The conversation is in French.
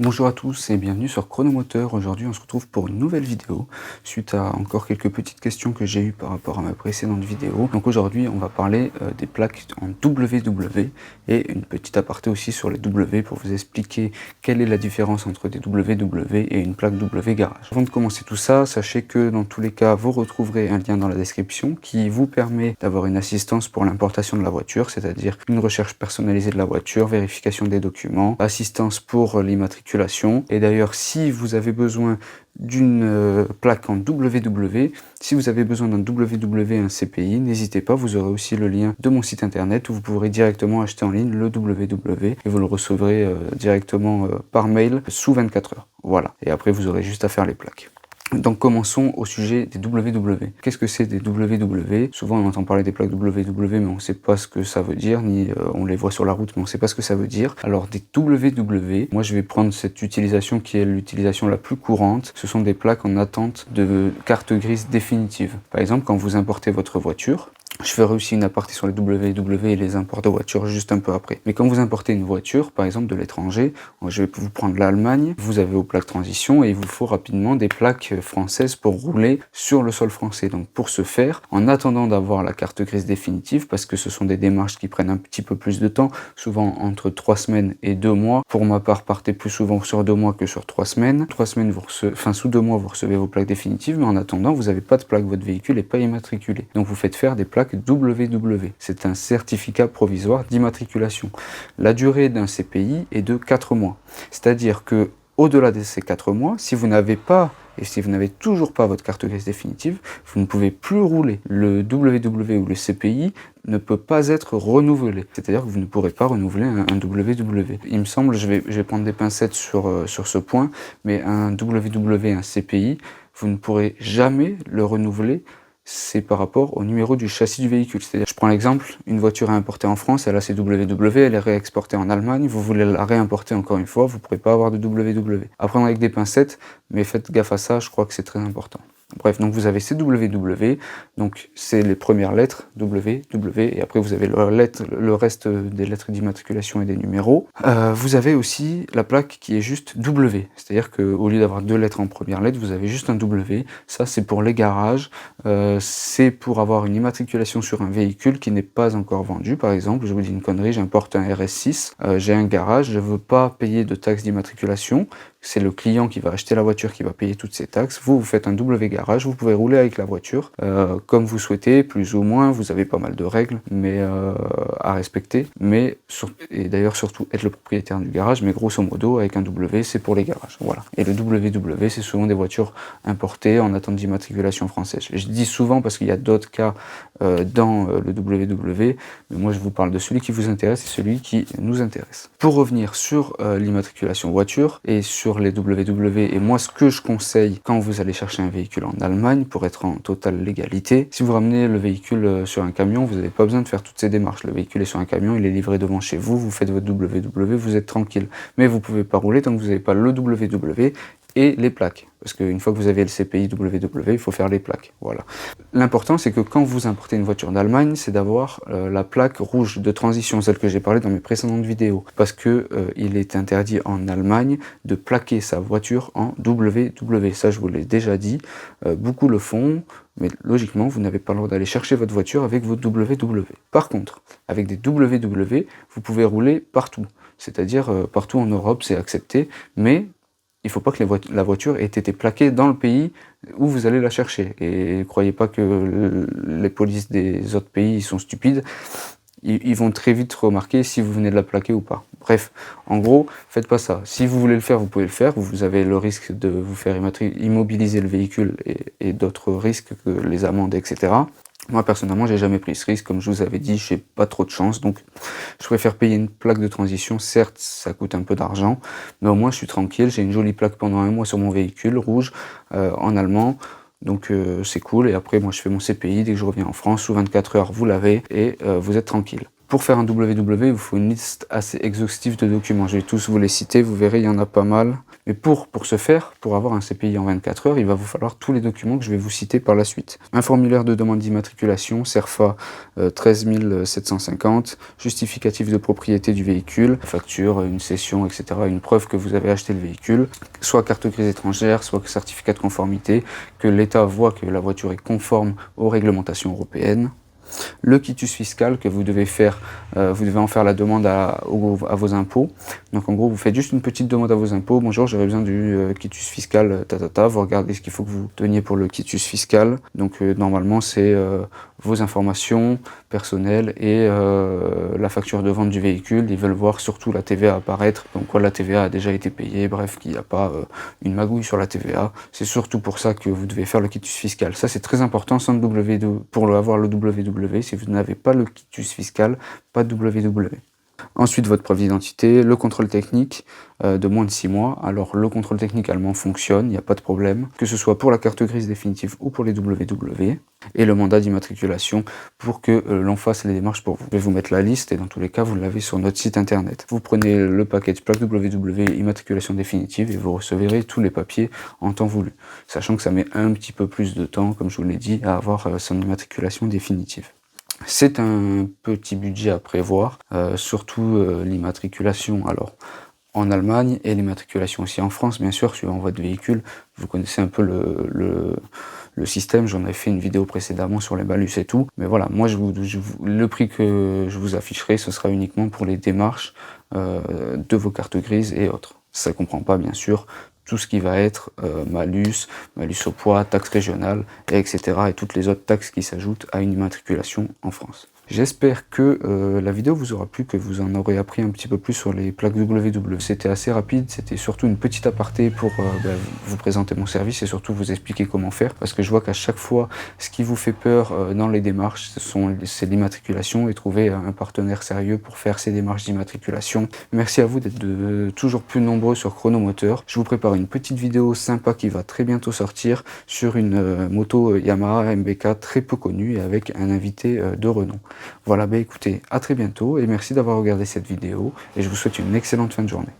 Bonjour à tous et bienvenue sur Chronomoteur. Aujourd'hui, on se retrouve pour une nouvelle vidéo suite à encore quelques petites questions que j'ai eues par rapport à ma précédente vidéo. Donc aujourd'hui, on va parler des plaques en WW et une petite aparté aussi sur les W pour vous expliquer quelle est la différence entre des WW et une plaque W garage. Avant de commencer tout ça, sachez que dans tous les cas, vous retrouverez un lien dans la description qui vous permet d'avoir une assistance pour l'importation de la voiture, c'est-à-dire une recherche personnalisée de la voiture, vérification des documents, assistance pour l'immatriculation. Et d'ailleurs, si vous avez besoin d'une plaque en WW, si vous avez besoin d'un WW et un CPI, n'hésitez pas, vous aurez aussi le lien de mon site internet où vous pourrez directement acheter en ligne le WW et vous le recevrez directement par mail sous 24 heures. Voilà, et après vous aurez juste à faire les plaques. Donc commençons au sujet des WW. Qu'est-ce que c'est des WW? Souvent on entend parler des plaques WW mais on ne sait pas ce que ça veut dire, ni on les voit sur la route mais on ne sait pas ce que ça veut dire. Alors des WW, moi je vais prendre cette utilisation qui est l'utilisation la plus courante. Ce sont des plaques en attente de carte grise définitive. Par exemple quand vous importez votre voiture, je ferai aussi une aparté sur les WW et les imports de voitures juste un peu après. Mais quand vous importez une voiture, par exemple de l'étranger, je vais vous prendre l'Allemagne, vous avez vos plaques transition et il vous faut rapidement des plaques françaises pour rouler sur le sol français. Donc pour ce faire, en attendant d'avoir la carte grise définitive, parce que ce sont des démarches qui prennent un petit peu plus de temps, souvent entre 3 semaines et 2 mois. Pour ma part, partez plus souvent sur 2 mois que sur 3 semaines. 3 semaines, sous 2 mois, vous recevez vos plaques définitives, mais en attendant, vous n'avez pas de plaque, votre véhicule n'est pas immatriculé. Donc vous faites faire des plaques WW. C'est un certificat provisoire d'immatriculation. La durée d'un CPI est de 4 mois. C'est-à-dire que au-delà de ces 4 mois, si vous n'avez toujours pas votre carte grise définitive, vous ne pouvez plus rouler. Le WW ou le CPI ne peut pas être renouvelé. C'est-à-dire que vous ne pourrez pas renouveler un WW. Il me semble, je vais prendre des pincettes sur ce point, mais un WW, un CPI, vous ne pourrez jamais le renouveler. C'est par rapport au numéro du châssis du véhicule. C'est-à-dire, je prends l'exemple, une voiture est importée en France, elle a ses WW, elle est réexportée en Allemagne, vous voulez la réimporter encore une fois, vous ne pourrez pas avoir de WW. À prendre avec des pincettes, mais faites gaffe à ça, je crois que c'est très important. Bref, donc vous avez ces WW, donc c'est les premières lettres, W, W, et après vous avez le reste des lettres d'immatriculation et des numéros. Vous avez aussi la plaque qui est juste W, c'est-à-dire qu'au lieu d'avoir 2 lettres en première lettre, vous avez juste un W. Ça c'est pour les garages, c'est pour avoir une immatriculation sur un véhicule qui n'est pas encore vendu. Par exemple, je vous dis une connerie, j'importe un RS6, j'ai un garage, je ne veux pas payer de taxes d'immatriculation. C'est le client qui va acheter la voiture qui va payer toutes ces taxes. Vous faites un W garage, vous pouvez rouler avec la voiture comme vous souhaitez, plus ou moins. Vous avez pas mal de règles à respecter. Et d'ailleurs, surtout être le propriétaire du garage. Mais grosso modo, avec un W, c'est pour les garages. Voilà. Et le WW, c'est souvent des voitures importées en attente d'immatriculation française. Je dis souvent parce qu'il y a d'autres cas dans le WW. Mais moi, je vous parle de celui qui vous intéresse et celui qui nous intéresse. Pour revenir sur l'immatriculation voiture et sur les WW, et moi ce que je conseille quand vous allez chercher un véhicule en Allemagne pour être en totale légalité, si vous ramenez le véhicule sur un camion, vous n'avez pas besoin de faire toutes ces démarches. Le véhicule est sur un camion, il est livré devant chez vous, vous faites votre WW, vous êtes tranquille. Mais vous ne pouvez pas rouler tant que vous n'avez pas le WW et les plaques. Parce qu'une fois que vous avez le CPI WW, il faut faire les plaques. Voilà. L'important, c'est que quand vous importez une voiture d'Allemagne, c'est d'avoir la plaque rouge de transition, celle que j'ai parlé dans mes précédentes vidéos. Parce que il est interdit en Allemagne de plaquer sa voiture en WW. Ça, je vous l'ai déjà dit. Beaucoup le font, mais logiquement, vous n'avez pas le droit d'aller chercher votre voiture avec votre WW. Par contre, avec des WW, vous pouvez rouler partout. C'est-à-dire, partout en Europe, c'est accepté, mais il ne faut pas que la voiture ait été plaquée dans le pays où vous allez la chercher. Et ne croyez pas que les polices des autres pays sont stupides. Ils vont très vite remarquer si vous venez de la plaquer ou pas. Bref, en gros, faites pas ça. Si vous voulez le faire, vous pouvez le faire. Vous avez le risque de vous faire immobiliser le véhicule et d'autres risques que les amendes, etc. Moi, personnellement, j'ai jamais pris ce risque. Comme je vous avais dit, j'ai pas trop de chance. Donc, je préfère payer une plaque de transition. Certes, ça coûte un peu d'argent, mais au moins, je suis tranquille. J'ai une jolie plaque pendant 1 mois sur mon véhicule, rouge, en allemand. Donc, c'est cool. Et après, moi, je fais mon CPI. Dès que je reviens en France, sous 24 heures, vous l'avez et vous êtes tranquille. Pour faire un WW, il vous faut une liste assez exhaustive de documents. Je vais tous vous les citer. Vous verrez, il y en a pas mal. Mais pour ce faire, pour avoir un CPI en 24 heures, il va vous falloir tous les documents que je vais vous citer par la suite. Un formulaire de demande d'immatriculation, CERFA 13 750, justificatif de propriété du véhicule, facture, une cession, etc., une preuve que vous avez acheté le véhicule, soit carte grise étrangère, soit certificat de conformité, que l'État voit que la voiture est conforme aux réglementations européennes. Le quitus fiscal que vous devez faire, vous devez en faire la demande à vos impôts. Donc en gros, vous faites juste une petite demande à vos impôts. Bonjour, j'aurais besoin du quitus fiscal, vous regardez ce qu'il faut que vous donniez pour le quitus fiscal. Donc normalement, c'est vos informations personnelles et la facture de vente du véhicule. Ils veulent voir surtout la TVA apparaître, donc quoi la TVA a déjà été payée, bref, qu'il n'y a pas une magouille sur la TVA. C'est surtout pour ça que vous devez faire le quitus fiscal. Ça, c'est très important pour avoir le WW. Si vous n'avez pas le quitus fiscal, pas de WW. Ensuite, votre preuve d'identité, le contrôle technique de moins de 6 mois. Alors, le contrôle technique allemand fonctionne, il n'y a pas de problème, que ce soit pour la carte grise définitive ou pour les WW. Et le mandat d'immatriculation pour que l'on fasse les démarches pour vous. Je vais vous mettre la liste et dans tous les cas, vous l'avez sur notre site internet. Vous prenez le package plaque WW immatriculation définitive et vous recevrez tous les papiers en temps voulu. Sachant que ça met un petit peu plus de temps, comme je vous l'ai dit, à avoir son immatriculation définitive. C'est un petit budget à prévoir, surtout l'immatriculation alors en Allemagne et l'immatriculation aussi en France, bien sûr, suivant votre véhicule. Vous connaissez un peu le système, j'en avais fait une vidéo précédemment sur les malus et tout. Mais voilà, moi le prix que je vous afficherai, ce sera uniquement pour les démarches de vos cartes grises et autres. Ça ne comprend pas, bien sûr, tout ce qui va être malus au poids, taxes régionales, etc. et toutes les autres taxes qui s'ajoutent à une immatriculation en France. J'espère que la vidéo vous aura plu, que vous en aurez appris un petit peu plus sur les plaques WW. C'était assez rapide, c'était surtout une petite aparté pour vous présenter mon service et surtout vous expliquer comment faire. Parce que je vois qu'à chaque fois, ce qui vous fait peur dans les démarches, c'est l'immatriculation et trouver un partenaire sérieux pour faire ces démarches d'immatriculation. Merci à vous d'être toujours plus nombreux sur Chronomoteur. Je vous prépare une petite vidéo sympa qui va très bientôt sortir sur une moto Yamaha MBK très peu connue et avec un invité de renom. Voilà, écoutez, à très bientôt et merci d'avoir regardé cette vidéo et je vous souhaite une excellente fin de journée.